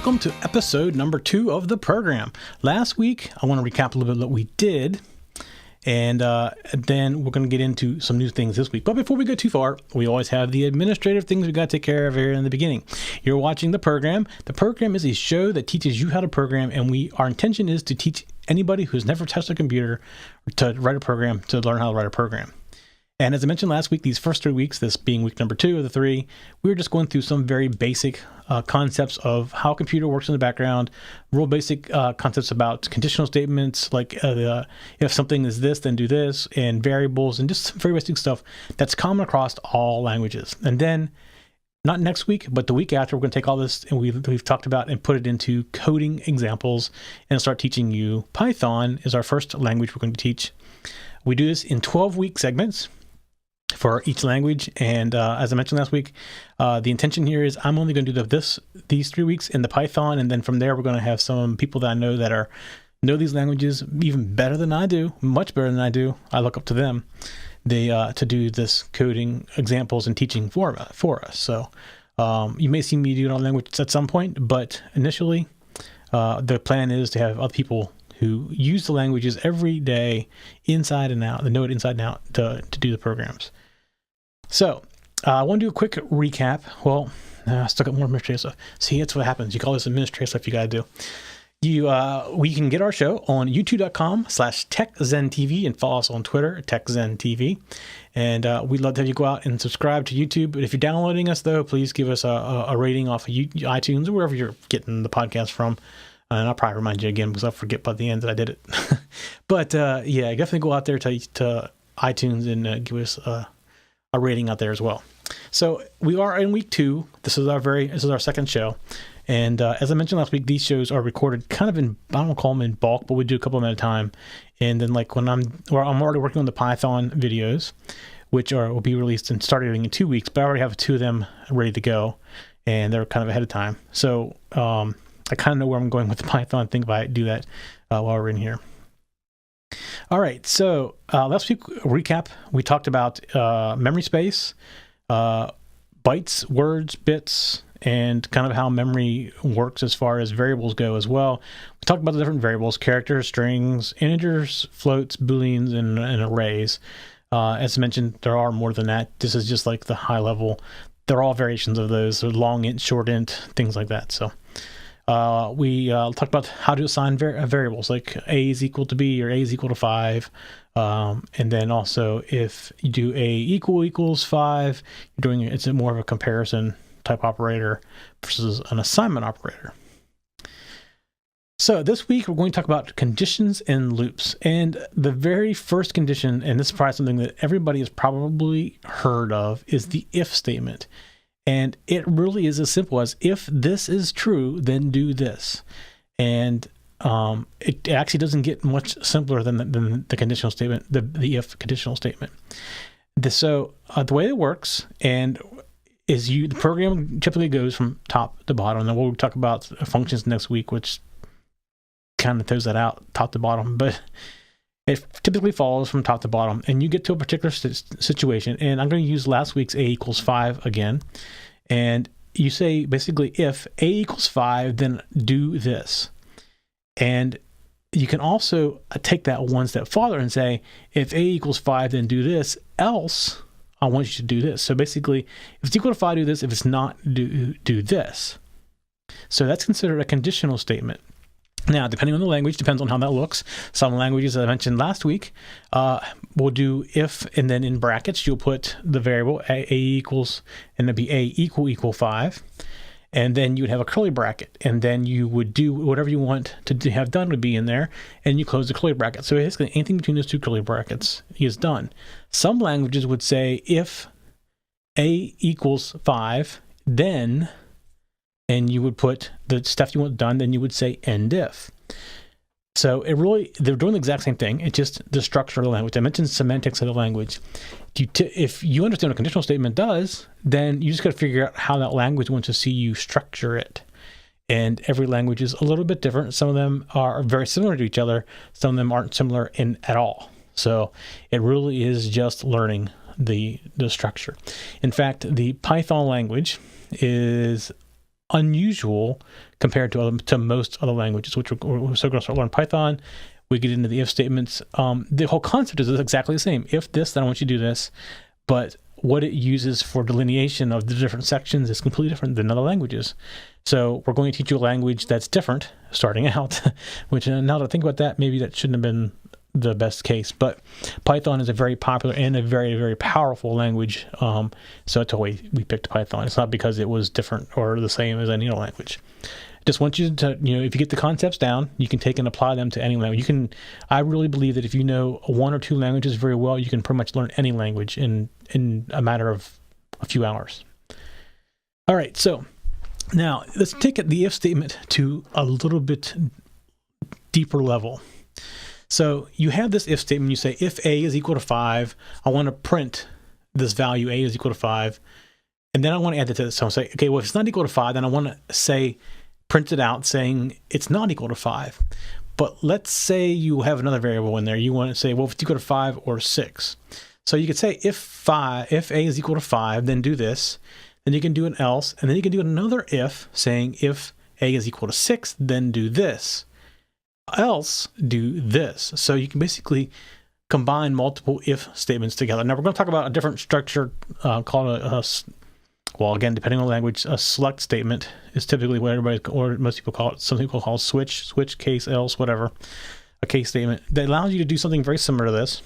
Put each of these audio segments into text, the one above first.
welcome to episode number 2 of the program. Last week, I want to recap a little bit of what we did, and then we're going to get into some new things this week. But before we go too far, we always have the administrative things we got to take care of here in the beginning. You're watching the program. The program is a show that teaches you how to program, and our intention is to teach anybody who's never touched a computer to write a program, to learn how to write a program. And as I mentioned last week, these first 3 weeks, this being week number 2 of the 3, we were just going through some very basic concepts of how a computer works in the background, real basic concepts about conditional statements, like if something is this, then do this, and variables, and just some very basic stuff that's common across all languages. And then, not next week, but the week after, we're going to take all this and we've talked about and put it into coding examples and start teaching you. Python is our first language we're going to teach. We do this in 12-week segments for each language, and as I mentioned last week, the intention here is I'm only going to do these 3 weeks in the Python, and then from there we're going to have some people that I know that know these languages even better than I do, much better than I do. I look up to them. They to do this coding examples and teaching for us. So you may see me do it on languages at some point, but initially the plan is to have other people who use the languages every day, inside and out, know it inside and out to do the programs. So I want to do a quick recap. Well, I still got more administrative stuff. See, that's what happens. You call this administrative stuff you got to do. We can get our show on youtube.com/TechZenTV and follow us on Twitter, TechZenTV. And we'd love to have you go out and subscribe to YouTube. But if you're downloading us, though, please give us a rating off of iTunes or wherever you're getting the podcast from. And I'll probably remind you again because I'll forget by the end that I did it. But yeah, definitely go out there to iTunes and give us a rating out there as well. So we are in week 2. This is our second show. And as I mentioned last week, these shows are recorded kind of in, I don't call them in bulk, but we do a couple of them at a time. And then like when I'm already working on the Python videos, which will be released and starting in 2 weeks, but I already have 2 of them ready to go and they're kind of ahead of time. So, I kind of know where I'm going with the Python thing if I do that while we're in here. All right, so last week, recap, we talked about memory space, bytes, words, bits, and kind of how memory works as far as variables go as well. We talked about the different variables: characters, strings, integers, floats, booleans, and arrays. As mentioned, there are more than that. This is just like the high level. They're all variations of those. They're long int, short int, things like that. So we talked about how to assign variables, like a is equal to b or a is equal to 5. And then also if you do a equals 5, it's more of a comparison type operator versus an assignment operator. So this week we're going to talk about conditions and loops. And the very first condition, and this is probably something that everybody has probably heard of, is the if statement. And it really is as simple as, if this is true, then do this. And it actually doesn't get much simpler than the conditional statement, the if conditional statement. So the way it works is the program typically goes from top to bottom. And we'll talk about functions next week, which kind of throws that out top to bottom. But it typically follows from top to bottom, and you get to a particular situation. And I'm going to use last week's a equals 5 again. And you say basically, if a equals 5, then do this. And you can also take that one step farther and say, if a equals 5, then do this, else I want you to do this. So basically, if it's equal to 5, do this. If it's not, do this. So that's considered a conditional statement. Now, depending on the language, depends on how that looks. Some languages, as I mentioned last week, will do if, and then in brackets, you'll put the variable a equals, and it'd be a equal 5. And then you would have a curly bracket, and then you would do whatever you want to have done would be in there, and you close the curly bracket. So basically, anything between those 2 curly brackets is done. Some languages would say if a equals 5, then, and you would put the stuff you want done, then you would say end if. So they're doing the exact same thing. It's just the structure of the language. I mentioned semantics of the language. If you understand what a conditional statement does, then you just got to figure out how that language wants to see you structure it. And every language is a little bit different. Some of them are very similar to each other. Some of them aren't similar at all. So it really is just learning the structure. In fact, the Python language is unusual compared to most other languages, which we're so going to start learning Python. We get into the if statements. The whole concept is exactly the same. If this, then I want you to do this. But what it uses for delineation of the different sections is completely different than other languages. So we're going to teach you a language that's different starting out, which now that I think about that, maybe that shouldn't have been the best case. But Python is a very popular and a very, very powerful language. So that's why we picked Python. It's not because it was different or the same as any other language. Just want you to, if you get the concepts down, you can take and apply them to any language. I really believe that if you know one or two languages very well, you can pretty much learn any language in a matter of a few hours. All right, so now let's take the if statement to a little bit deeper level. So you have this if statement. You say, if A is equal to 5, I want to print this value, A is equal to 5. And then I want to add that to this. So I'll say, okay, well, if it's not equal to 5, then I want to say, print it out saying it's not equal to 5. But let's say you have another variable in there. You want to say, well, if it's equal to 5 or 6. So you could say if A is equal to 5, then do this. Then you can do an else. And then you can do another if, saying if A is equal to 6, then do this. Else do this. So you can basically combine multiple if statements together. Now we're going to talk about a different structure called well, again, depending on the language, a select statement is typically what most people call it. Some people call it switch, case, else, whatever. A case statement that allows you to do something very similar to this,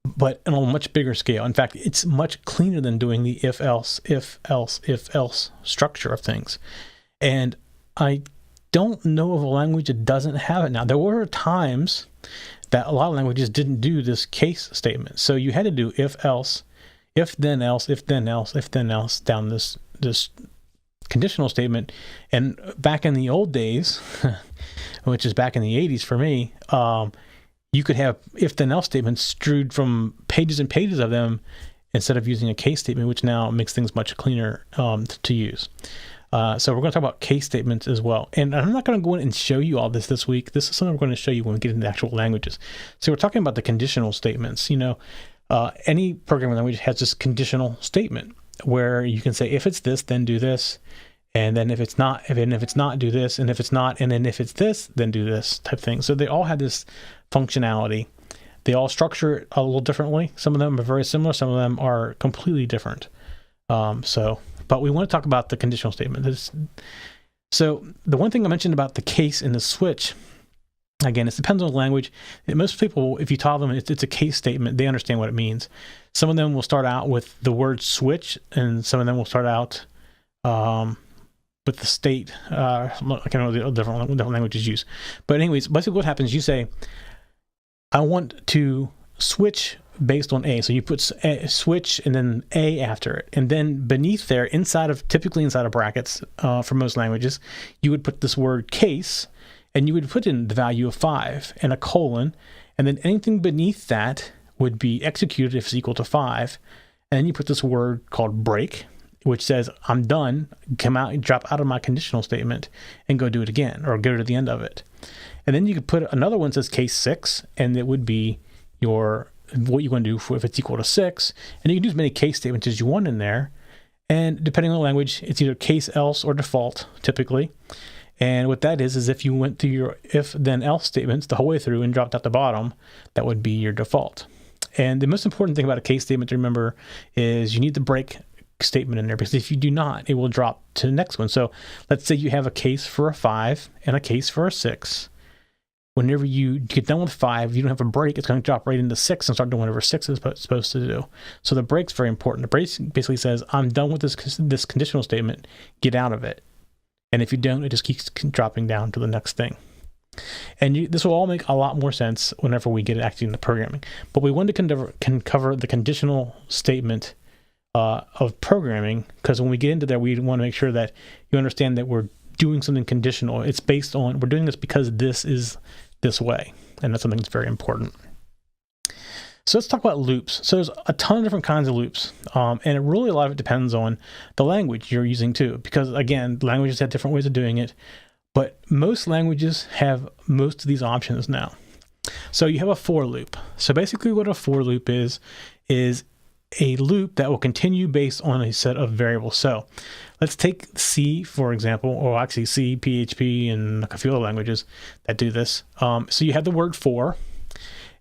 but on a much bigger scale. In fact, it's much cleaner than doing the if else structure of things. And I don't know of a language that doesn't have it now. There were times that a lot of languages didn't do this case statement. So you had to do if else, if then else, if then else, if then else, down this conditional statement. And back in the old days, which is back in the 80s for me, you could have if then else statements strewed from pages and pages of them instead of using a case statement, which now makes things much cleaner to use. So we're going to talk about case statements as well. And I'm not going to go in and show you all this week. This is something we're going to show you when we get into actual languages. So we're talking about the conditional statements. Any programming language has this conditional statement where you can say, if it's this, then do this. And then if it's not, do this. And if it's not, and then if it's this, then do this type thing. So they all have this functionality. They all structure it a little differently. Some of them are very similar. Some of them are completely different. But we want to talk about the conditional statement. So the one thing I mentioned about the case and the switch, again, it depends on the language. Most people, if you tell them it's a case statement, they understand what it means. Some of them will start out with the word switch, and some of them will start out with the state. I can't know the different languages use. But anyways, basically what happens, you say, I want to switch based on A. So you put switch and then A after it. And then beneath there, typically inside of brackets for most languages, you would put this word case, and you would put in the value of 5 and a colon, and then anything beneath that would be executed if it's equal to 5. And then you put this word called break, which says, I'm done, come out and drop out of my conditional statement and go do it again, or go to the end of it. And then you could put another one that says case 6, and it would be what you're going to do for if it's equal to 6. And you can do as many case statements as you want in there. And depending on the language, it's either case else or default, typically. And what that is if you went through your if then else statements the whole way through and dropped out the bottom, that would be your default. And the most important thing about a case statement to remember is you need the break statement in there, because if you do not, it will drop to the next one. So let's say you have a case for a 5 and a case for a 6. Whenever you get done with 5, you don't have a break, it's going to drop right into 6 and start doing whatever 6 is supposed to do. So the break's very important. The break basically says, I'm done with this conditional statement, get out of it. And if you don't, it just keeps dropping down to the next thing. And this will all make a lot more sense whenever we get it actually into programming. But we want to cover the conditional statement of programming, because when we get into there, we want to make sure that you understand that we're doing something conditional. It's based on, we're doing this because this is this way. And that's something that's very important. So let's talk about loops. So there's a ton of different kinds of loops. And it really, a lot of it depends on the language you're using too. Because again, languages have different ways of doing it. But most languages have most of these options now. So you have a for loop. So basically what a for loop is a loop that will continue based on a set of variables. So let's take C, for example, or actually C, PHP, and a few other languages that do this. So you have the word for,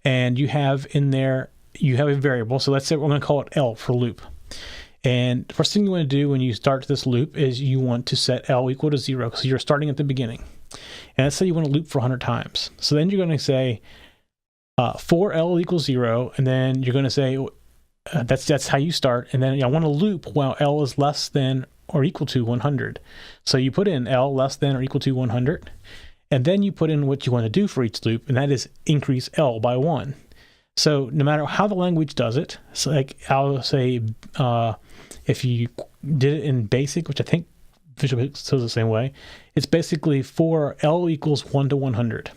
and you have in there, you have a variable. So let's say we're going to call it L for loop. And the first thing you want to do when you start this loop is you want to set L equal to 0 because you're starting at the beginning. And let's say you want to loop for 100 times. So then you're going to say for L equals 0, and then you're going to say that's how you start. And then I want to loop while L is less than or equal to 100. So you put in L less than or equal to 100, and then you put in what you want to do for each loop, and that is increase L by 1. So no matter how the language does it, so like I'll say if you did it in BASIC, which I think Visual Basic says the same way, it's basically for L equals 1 to 100.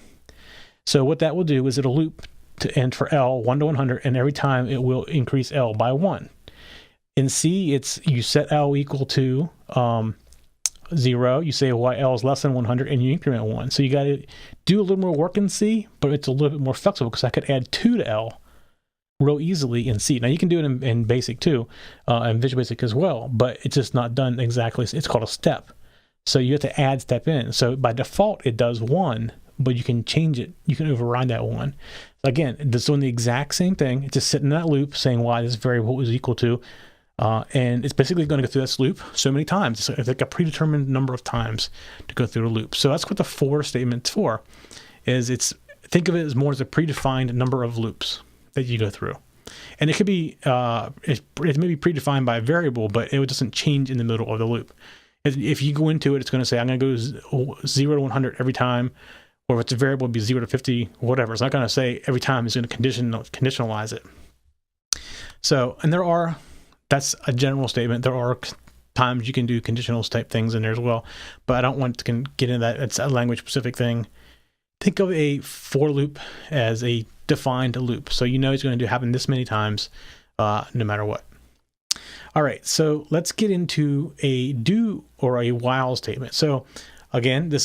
So what that will do is it'll loop to end for L 1 to 100, and every time it will increase L by 1. In C, it's you set L equal to 0. You say why L is less than 100, and you increment 1. So you got to do a little more work in C, but it's a little bit more flexible because I could add 2 to L real easily in C. Now you can do it in BASIC too, and Visual Basic as well, but it's just not done exactly. It's called a step. So you have to add step in. So by default, it does 1, but you can change it. You can override that 1. Again, it's doing the exact same thing. It's just sitting in that loop saying why this variable is equal to, and it's basically going to go through this loop so many times. It's like a predetermined number of times to go through the loop. So that's what the for statement's for. Think of it as more as a predefined number of loops that you go through. And it could be, it may be predefined by a variable, but it doesn't change in the middle of the loop. If you go into it, it's going to say, I'm going to go 0 to 100 every time, or if it's a variable, it'd be 0 to 50, whatever. It's not going to say every time. It's going to conditionalize it. So, and that's a general statement. There are times you can do conditional type things in there as well, but I don't want to get into that. It's a language specific thing. Think of a for loop as a defined loop. So you know it's going to happen this many times, no matter what. All right, so let's get into a do or a while statement. So again, I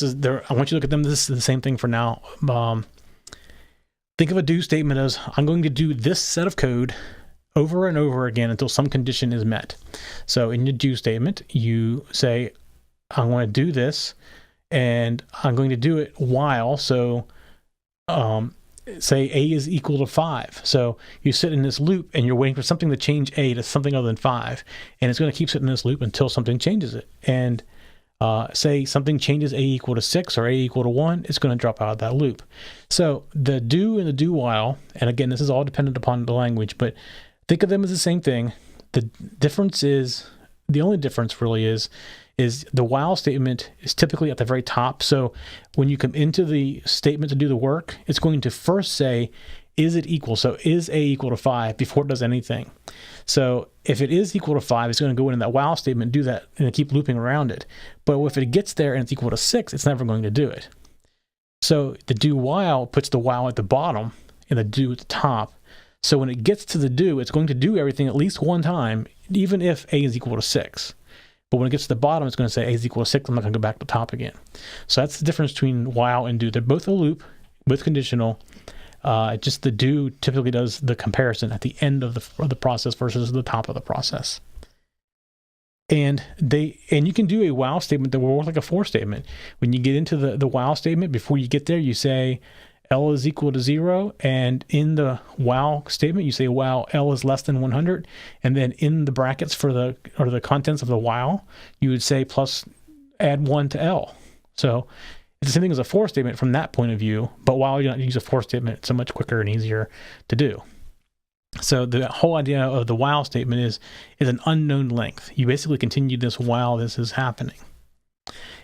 want you to look at them. This is the same thing for now. Think of a do statement as I'm going to do this set of code over and over again until some condition is met. So in your do statement, you say, I want to do this, and I'm going to do it while, so say A is equal to 5. So you sit in this loop and you're waiting for something to change A to something other than 5. And it's going to keep sitting in this loop until something changes it. And say something changes A equal to 6 or A equal to 1, it's going to drop out of that loop. So the do and the do while, and again, this is all dependent upon the language, but think of them as the same thing. The only difference really is the while statement is typically at the very top. So when you come into the statement to do the work, it's going to first say, is it equal? So is A equal to 5 before it does anything. So if it is equal to 5, it's going to go in that while statement, do that, and keep looping around it. But if it gets there and it's equal to 6, it's never going to do it. So the do while puts the while at the bottom and the do at the top. So when it gets to the do, it's going to do everything at least one time, even if A is equal to 6. But when it gets to the bottom, it's going to say A is equal to 6. I'm not going to go back to the top again. So that's the difference between while and do. They're both a loop, both conditional. Just the do typically does the comparison at the end of the process versus the top of the process. And you can do a while statement that will work like a for statement. When you get into the while statement, before you get there, you say L is equal to 0, and in the while statement, you say while L is less than 100, and then in the brackets for the contents of the while, you would say plus add 1 to L. So it's the same thing as a for statement from that point of view, but while you don't use a for statement, it's so much quicker and easier to do. So the whole idea of the while statement is an unknown length. You basically continue this while this is happening.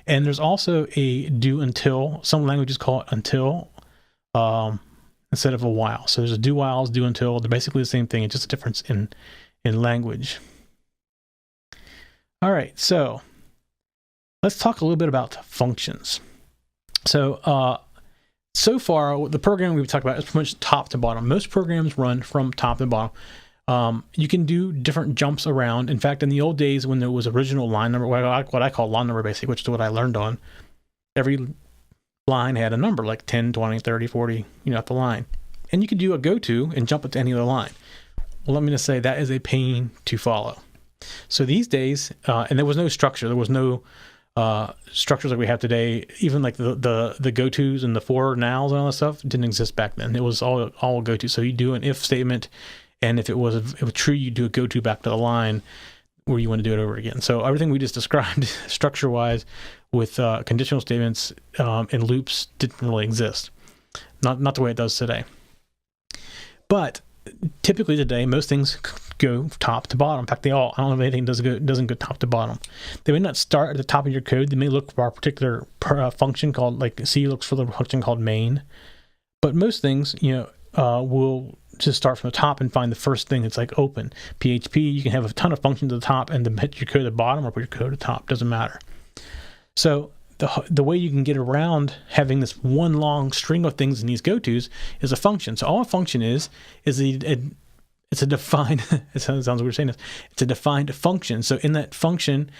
And there's also a do until. Some languages call it until instead of a while. So there's a do whiles, do until. They're basically the same thing. It's just a difference in language. All right, so let's talk a little bit about functions. So so far, the programming we've talked about is pretty much top to bottom. Most programs run from top to bottom. You can do different jumps around. In fact, in the old days when there was original line number, what I call line number basic, which is what I learned on, every line had a number like 10, 20, 30, 40, up the line. And you could do a go to and jump it to any other line. well, let me just say that is a pain to follow. So these days, and there was no structure. There was no structures like we have today. Even like the go-tos and the for nows and all that stuff didn't exist back then. It was all go-to. So you do an if statement, and if it was true, you do a go-to back to the line where you want to do it over again. So everything we just described structure-wise with conditional statements and loops didn't really exist. Not the way it does today. But typically today, most things go top to bottom. In fact, I don't know if anything doesn't go top to bottom. They may not start at the top of your code. They may look for a particular function called, like C looks for the function called main. But most things, will just start from the top and find the first thing that's like open. PHP, you can have a ton of functions at the top and then hit your code at the bottom or put your code at the top. Doesn't matter. So the way you can get around having this one long string of things in these go-tos is a function. So all a function is it's a defined, it sounds weird saying this, it's a defined function. So in that function,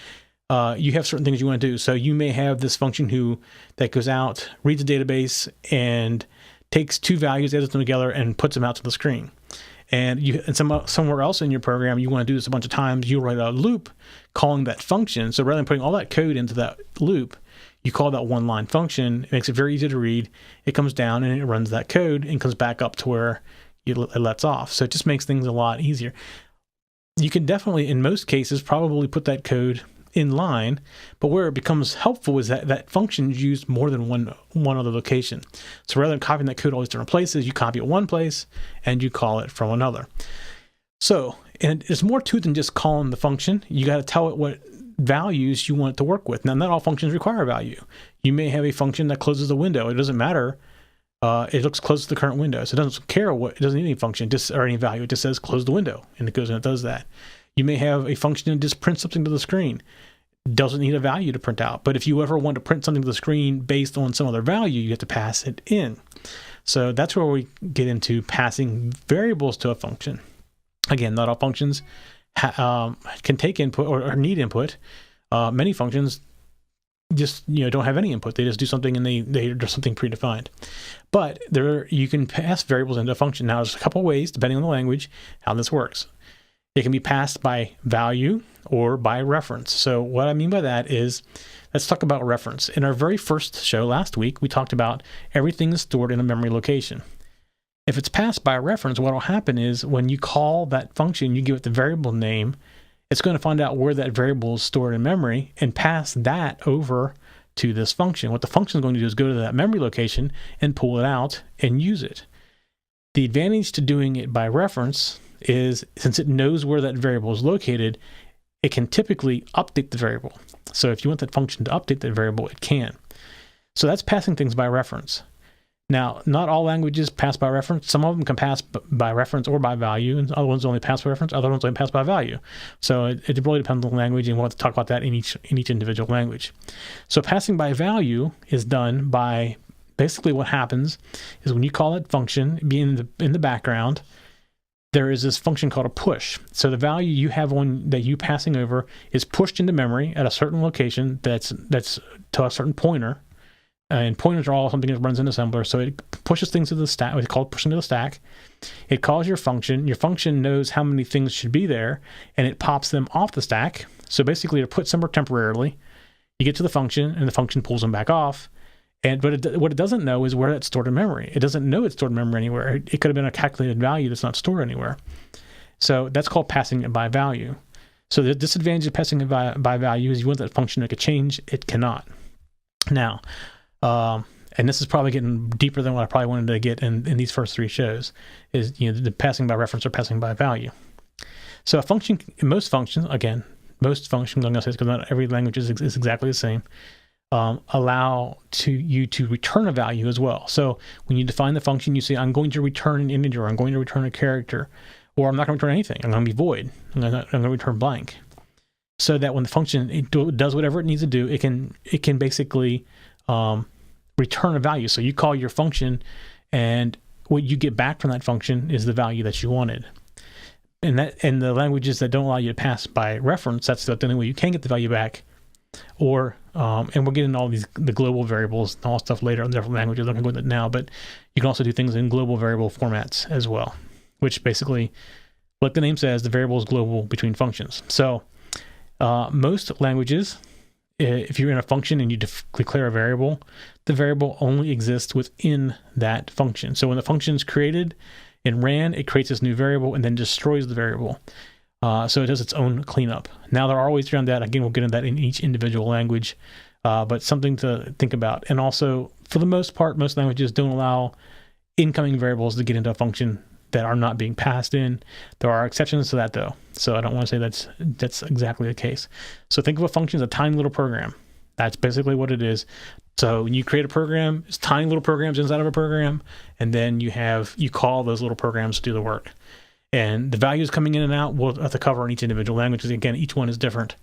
you have certain things you want to do. So you may have this function that goes out, reads a database, and takes two values, adds them together, and puts them out to the screen. And somewhere else in your program, you want to do this a bunch of times, you write a loop calling that function. So rather than putting all that code into that loop, you call that one line function. It makes it very easy to read. It comes down and it runs that code and comes back up to where it lets off. So it just makes things a lot easier. You can definitely, in most cases, probably put that code in line, but where it becomes helpful is that function is used more than one other location. So rather than copying that code all these different places, you copy it one place and you call it from another. So, and it's more to it than just calling the function. You got to tell it what values you want it to work with. Now, not all functions require a value. You may have a function that closes a window. It doesn't matter. It looks close to the current window. So it doesn't care it doesn't need any function or any value. It just says close the window, and it goes and it does that. You may have a function that just prints something to the screen. Doesn't need a value to print out. But if you ever want to print something to the screen based on some other value, you have to pass it in. So that's where we get into passing variables to a function. Again, not all functions can take input or need input. Many functions just don't have any input. They just do something and they do something predefined. But you can pass variables into a function. Now, there's a couple ways, depending on the language, how this works. It can be passed by value or by reference. So what I mean by that is, let's talk about reference. In our very first show last week, we talked about everything is stored in a memory location. If it's passed by a reference, what will happen is when you call that function, you give it the variable name, it's going to find out where that variable is stored in memory and pass that over to this function. What the function is going to do is go to that memory location and pull it out and use it. The advantage to doing it by reference is, since it knows where that variable is located, it can typically update the variable. So if you want that function to update that variable, it can. So that's passing things by reference. Now, not all languages pass by reference. Some of them can pass by reference or by value, and other ones only pass by reference, other ones only pass by value. So it really depends on the language, and we'll have to talk about that in each individual language. So passing by value is done by, basically what happens is when you call that function, in the background, there is this function called a push. So the value you have that you passing over is pushed into memory at a certain location that's to a certain pointer. And pointers are all something that runs in assembler. So it pushes things to the stack. It's called pushing to the stack. It calls your function. Your function knows how many things should be there, and it pops them off the stack. So basically, it puts somewhere temporarily. You get to the function, and the function pulls them back off. But what it doesn't know is where that's stored in memory. It doesn't know it's stored in memory anywhere. It could have been a calculated value that's not stored anywhere. So that's called passing it by value. So the disadvantage of passing it by value is you want that function to make a change. It cannot. Now, and this is probably getting deeper than what I probably wanted to get in these first three shows, is the passing by reference or passing by value. So a function, most functions, I'm going to say, because not every language is exactly the same, allow you to return a value as well. So when you define the function, you say, I'm going to return an integer, I'm going to return a character, or I'm not going to return anything. I'm going to be void. I'm going to return blank. So that when the function does whatever it needs to do, it can basically return a value. So you call your function, and what you get back from that function is the value that you wanted. And the languages that don't allow you to pass by reference, that's the only way you can get the value back. Or and we'll get into all the global variables and all stuff later in different languages. I'm not going to go into that now, but you can also do things in global variable formats as well, which basically Like the name says, the variable is global between functions. So most languages, if you're in a function and you declare a variable, the variable only exists within that function. So when the function is created and ran, it creates this new variable and then destroys the variable. So it does its own cleanup. Now, there are ways around that. Again, we'll get into that in each individual language, but something to think about. And also, for the most part, most languages don't allow incoming variables to get into a function that are not being passed in. There are exceptions to that, though. So I don't want to say that's exactly the case. So think of a function as a tiny little program. That's basically what it is. So when you create a program, it's tiny little programs inside of a program, and then you call those little programs to do the work. And the values coming in and out, we'll have to cover in each individual language, because again, each one is different.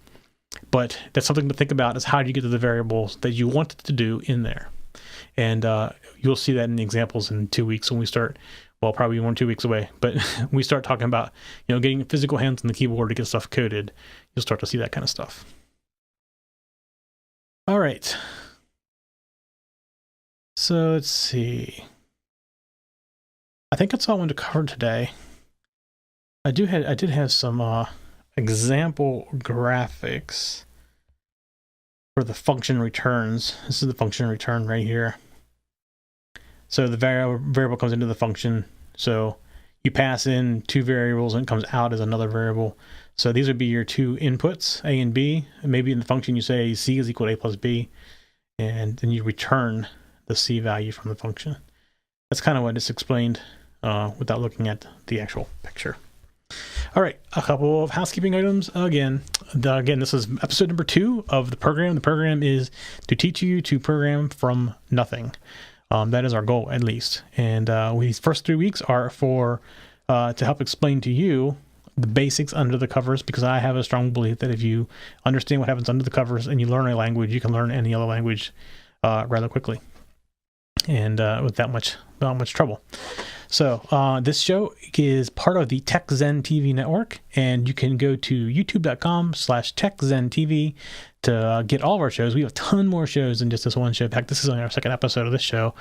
But that's something to think about, is how do you get to the variables that you want it to do in there. And you'll see that in the examples in 2 weeks when we start, well, probably 1 or 2 weeks away, but we start talking about, getting physical hands on the keyboard to get stuff coded. You'll start to see that kind of stuff. All right. So let's see. I think that's all I wanted to cover today. I did have some example graphics for the function returns. This is the function return right here. So the variable comes into the function. So you pass in 2 variables and it comes out as another variable. So these would be your 2 inputs, A and B. And maybe in the function you say C is equal to A plus B, and then you return the C value from the function. That's kind of what it's explained without looking at the actual picture. All right, a couple of housekeeping items. Again, this is episode number 2 of the program. The program is to teach you to program from nothing. That is our goal, at least. And these first 3 weeks are for to help explain to you the basics under the covers, because I have a strong belief that if you understand what happens under the covers and you learn a language, you can learn any other language rather quickly, and without much trouble. So this show is part of the TechZen TV network, and you can go to youtube.com/TechZenTV to get all of our shows. We have a ton more shows than just this one show. In fact, this is only our 2nd episode of this show,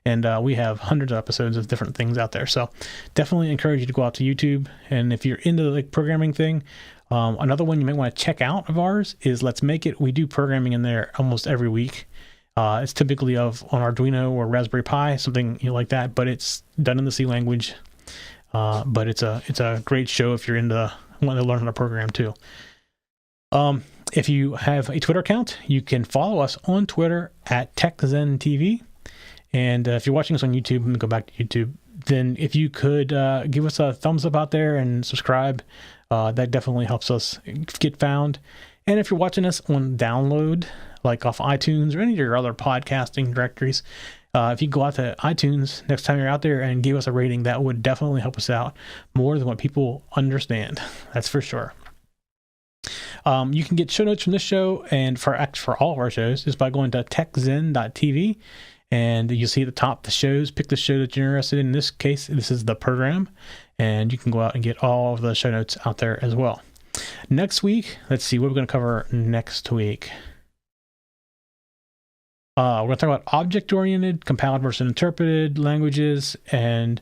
and we have hundreds of episodes of different things out there. So definitely encourage you to go out to YouTube. And if you're into the programming thing, another one you might want to check out of ours is Let's Make It. We do programming in there almost every week. It's typically on Arduino or Raspberry Pi, something like that, but it's done in the C language. But it's a great show if you're wanting to learn how to program too. If you have a Twitter account, you can follow us on Twitter at TechZenTV. And if you're watching us on YouTube, let me go back to YouTube. Then if you could give us a thumbs up out there and subscribe, that definitely helps us get found. And if you're watching us on download, like off iTunes or any of your other podcasting directories, if you go out to iTunes next time you're out there and give us a rating, that would definitely help us out more than what people understand. That's for sure. You can get show notes from this show and for all of our shows just by going to techzen.tv, and you'll see at the top the shows. Pick the show that you're interested in. In this case, this is the program, and you can go out and get all of the show notes out there as well. Next week, let's see what we're going to cover next week. We're going to talk about object-oriented, compiled versus interpreted languages, and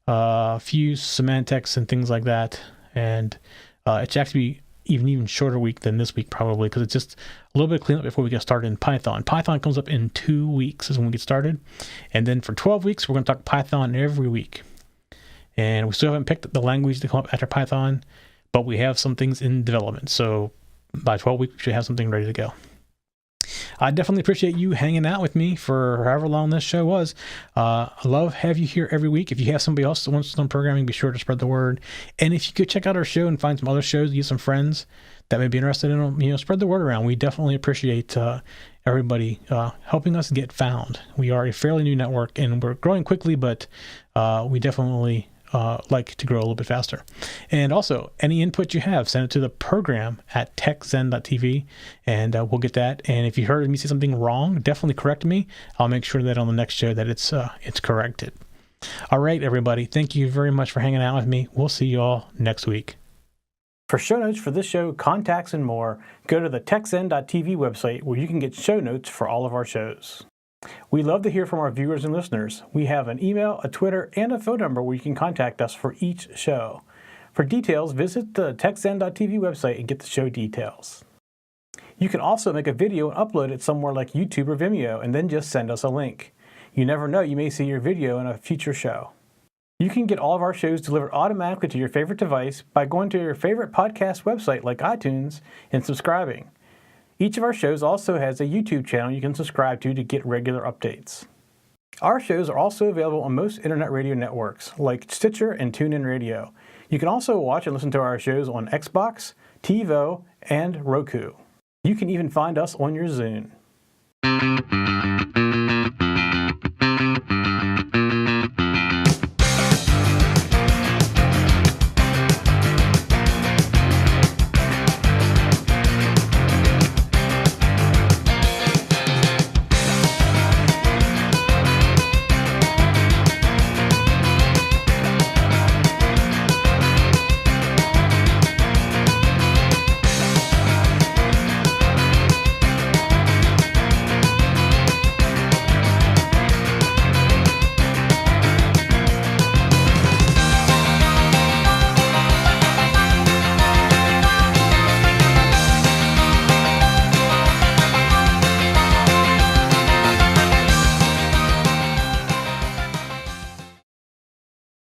a few semantics and things like that. And it's actually even shorter week than this week, probably, because it's just a little bit of cleanup before we get started in Python. Python comes up in 2 weeks is when we get started. And then for 12 weeks, we're going to talk Python every week. And we still haven't picked the language to come up after Python, but we have some things in development. So by 12 weeks, we should have something ready to go. I definitely appreciate you hanging out with me for however long this show was. I love have you here every week. If you have somebody else that wants to learn programming, be sure to spread the word. And if you could check out our show and find some other shows, get some friends that may be interested in them, spread the word around. We definitely appreciate everybody helping us get found. We are a fairly new network and we're growing quickly, but we definitely like to grow a little bit faster. And also, any input you have, send it to the program at techzen.tv, and we'll get that. And if you heard me say something wrong, definitely correct me. I'll make sure that on the next show that it's corrected. All right, everybody. Thank you very much for hanging out with me. We'll see you all next week. For show notes for this show, contacts, and more, go to the techzen.tv website where you can get show notes for all of our shows. We love to hear from our viewers and listeners. We have an email, a Twitter, and a phone number where you can contact us for each show. For details, visit the TechZen.tv website and get the show details. You can also make a video and upload it somewhere like YouTube or Vimeo and then just send us a link. You never know, you may see your video in a future show. You can get all of our shows delivered automatically to your favorite device by going to your favorite podcast website like iTunes and subscribing. Each of our shows also has a YouTube channel you can subscribe to get regular updates. Our shows are also available on most internet radio networks like Stitcher and TuneIn Radio. You can also watch and listen to our shows on Xbox, TiVo, and Roku. You can even find us on your Zune.